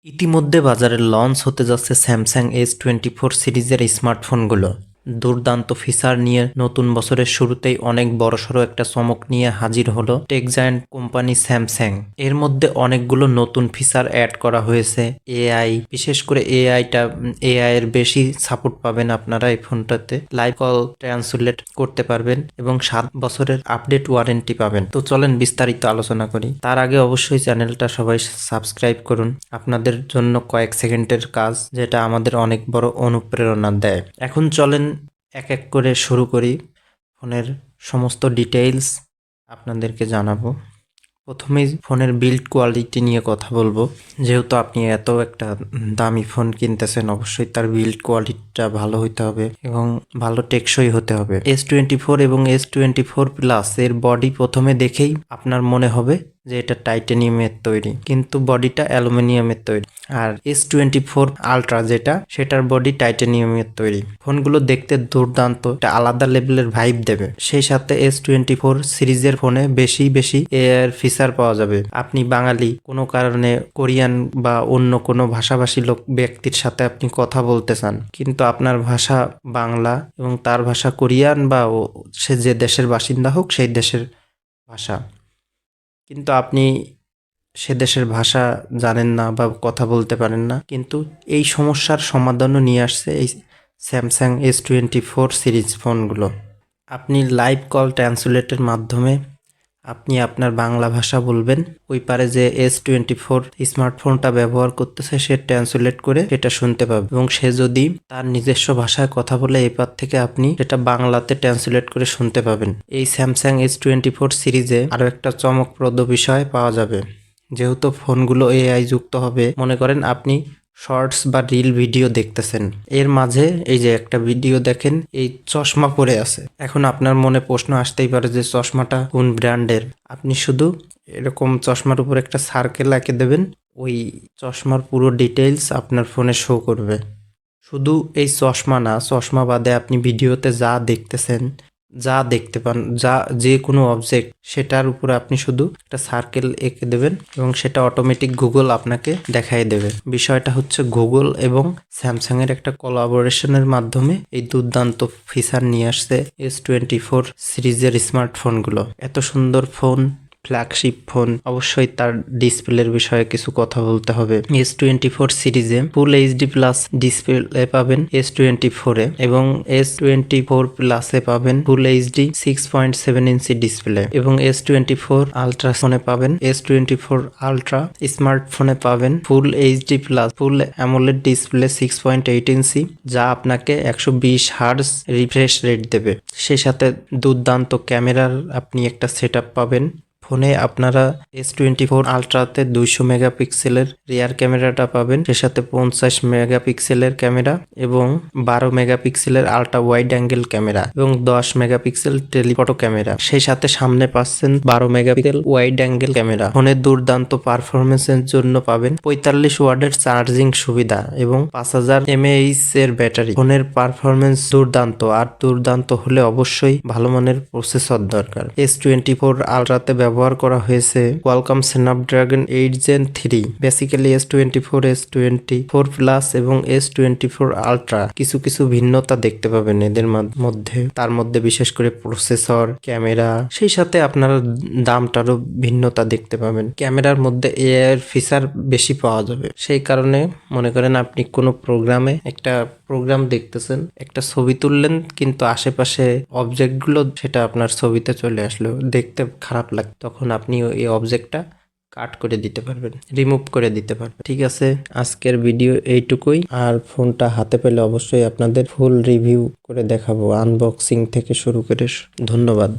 ইতিমধ্যে বাজারে লঞ্চ হতে যাচ্ছে স্যামসাং S24 সিরিজের স্মার্টফোনগুলো। দুর্দান্ত ফিচার নিয়ে নতুন বছরের শুরুতেই অনেক বড়সড় একটা চমক নিয়ে হাজির হলো টেকজায়ান্ট কোম্পানি স্যামসাং। এর মধ্যে অনেকগুলো নতুন ফিচার অ্যাড করা হয়েছে। এআই, বিশেষ করে এআই এর বেশি সাপোর্ট পাবেন আপনারা এই ফোনটাতে। লাইভ কল ট্রান্সলেট করতে পারবেন এবং 7 বছরের আপডেট ওয়ারেন্টি পাবেন। তো চলেন বিস্তারিত আলোচনা করি। তার আগে অবশ্যই চ্যানেলটা সবাই সাবস্ক্রাইব করুন। আপনাদের জন্য কয়েক সেকেন্ডের কাজ, যেটা আমাদের অনেক বড় অনুপ্রেরণা দেয়। এখন চলেন এক এক করে শুরু করি। ফোনের সমস্ত ডিটেইলস আপনাদেরকে জানাবো। প্রথমেই ফোনের বিল্ড কোয়ালিটি নিয়ে কথা বলবো। যেহেতু আপনি এত একটা দামি ফোন কিনতেছেন, অবশ্যই তার বিল্ড কোয়ালিটিটা ভালো হতে হবে এবং ভালো টেকসই হতে হবে। S24 এবং S24 প্লাস এর বডি প্রথমে দেখেই আপনার মনে হবে যে এটা টাইটানিয়ামের তৈরি, কিন্তু বডিটা অ্যালুমিনিয়ামের তৈরি। আর S24 আলট্রা যেটা, সেটার বডি টাইটানিয়ামের তৈরি। ফোনগুলো দেখতে দুর্দান্ত, একটা আলাদা লেভেলের ভাইব দেবে। সেই সাথে S24 সিরিজের ফোনে বেশি এর ফিচার পাওয়া যাবে। আপনি বাঙালি, কোনো কারণে কোরিয়ান বা অন্য কোনো ভাষাভাষী ব্যক্তির সাথে আপনি কথা বলতে চান, কিন্তু আপনার ভাষা বাংলা এবং তার ভাষা কোরিয়ান বা সে যে দেশের বাসিন্দা হোক সেই দেশের ভাষা, কিন্তু আপনি সে দেশের ভাষা জানেন না বা কথা বলতে পারেন না, কিন্তু এই সমস্যার সমাধানও নিয়ে আসছে এই স্যামসাং S24 সিরিজ ফোনগুলো। আপনি লাইভ কল ট্রান্সলেটের মাধ্যমে আপনি আপনার বাংলা ভাষা বলবেন, ওই পারে যে S24 স্মার্টফোনটা ব্যবহার করতেছে সে ট্রান্সলেট করে সেটা শুনতে পাবে, এবং সে যদি তার নিজস্ব ভাষায় কথা বলে এই পার থেকে আপনি সেটা বাংলাতে ট্রান্সলেট করে শুনতে পাবেন। এই স্যামসাং S24 সিরিজে আরও একটা চমকপ্রদ বিষয় পাওয়া যাবে। যেহেতু ফোনগুলো AI যুক্ত হবে, মনে করেন আপনি শর্টস বা রিল ভিডিও দেখতেছেন, এর মাঝে এই যে একটা ভিডিও দেখেন, এই চশমা পরে আছে। এখন আপনার মনে প্রশ্ন আসতেই পারে যে চশমাটা কোন ব্র্যান্ডের। আপনি শুধু এরকম চশমার উপর একটা সার্কেল এঁকে দেবেন, ওই চশমার পুরো ডিটেইলস আপনার ফোনে শো করবে। শুধু এই চশমা না, চশমা বাদে আপনি ভিডিওতে যা দেখতেছেন, যা দেখতে পান, যে কোনো অবজেক্ট, সেটার উপরে আপনি শুধু একটা সার্কেল এঁকে দেবেন এবং সেটা অটোমেটিক গুগল আপনাকে দেখাই দেবে। বিষয়টা হচ্ছে গুগল এবং স্যামসাং এর একটা কোলাবোরেশনের মাধ্যমে এই দুর্দান্ত ফিচার নিয়ে আসছে S24 সিরিজের স্মার্টফোনগুলো। এত সুন্দর ফোন, ফ্ল্যাগশিপ ফোন, অবশ্যই তার ডিসপ্লের বিষয়ে কিছু কথা বলতে হবে। S24 সিরিজে ফুল এইচডি প্লাস ডিসপ্লে পাবেন S24 এ, এবং S24 প্লাসে পাবেন ফুল এইচডি 6.7 ইঞ্চি ডিসপ্লে, এবং S24 আলট্রা ফোনে পাবেন, S24 আলট্রা স্মার্টফোনে পাবেন ফুল এইচডি প্লাস ফুল অ্যামোলেড ডিসপ্লে 6.8 ইঞ্চি, যা আপনাকে 120 হার্টজ রিফ্রেশ রেট দেবে। সেই সাথে দুর্দান্ত ক্যামেরার আপনি একটা সেটআপ পাবেন। ফোনে আপনারা S24 আলট্রাতে 200 মেগাপিক্সেলের রিয়ার ক্যামেরাটা পাবেন, সে সাথে 50 মেগাপিক্সেলের ক্যামেরা এবং 12 মেগাপিক্সেলের আলট্রা ওয়াইড অ্যাঙ্গেল ক্যামেরা এবং 10 মেগাপিক্সেল টেলিফটো ক্যামেরা। সেই সাথে সামনে পাচ্ছেন 12 মেগাপিক্সেল ওয়াইড অ্যাঙ্গেল ক্যামেরা। ফোনের দুর্দান্ত পারফরমেন্সের জন্য পাবেন 45 ওয়াটের চার্জিং সুবিধা এবং 5000 mAh এর ব্যাটারি। ফোনের পারফরমেন্স দুর্দান্ত, আর দুর্দান্ত হলে অবশ্যই ভালো মানের প্রসেসর দরকার। S24 আলট্রাতে ব্যবহার করা হয়েছে Qualcomm Snapdragon 8 Gen 3। Basically S24, S24 plus এবং S24 আলট্রা কিছু ভিন্নতা দেখতে পাবেন এদের মধ্যে। তার মধ্যে বিশেষ করে প্রসেসর, ক্যামেরা, সেই সাথে আপনারা দামটারও ভিন্নতা দেখতে পাবেন। ক্যামেরার মধ্যে AI এর ফিচার বেশি পাওয়া যাবে। সেই কারণে মনে করেন আপনি কোনো একটা প্রোগ্রাম দেখতেছেন, একটা ছবি তুললেন, কিন্তু আশেপাশে অবজেক্টগুলো সেটা আপনার ছবিতে চলে আসলো, দেখতে খারাপ লাগে, তখন আপনি এই অবজেক্টটা কাট করে দিতে পারবেন, রিমুভ করে দিতে পারবেন। ঠিক আছে, আজকের ভিডিও এইটুকুই। আর ফোনটা হাতে পেলে অবশ্যই আপনাদের ফুল রিভিউ করে দেখাবো, আনবক্সিং থেকে শুরু করে। ধন্যবাদ।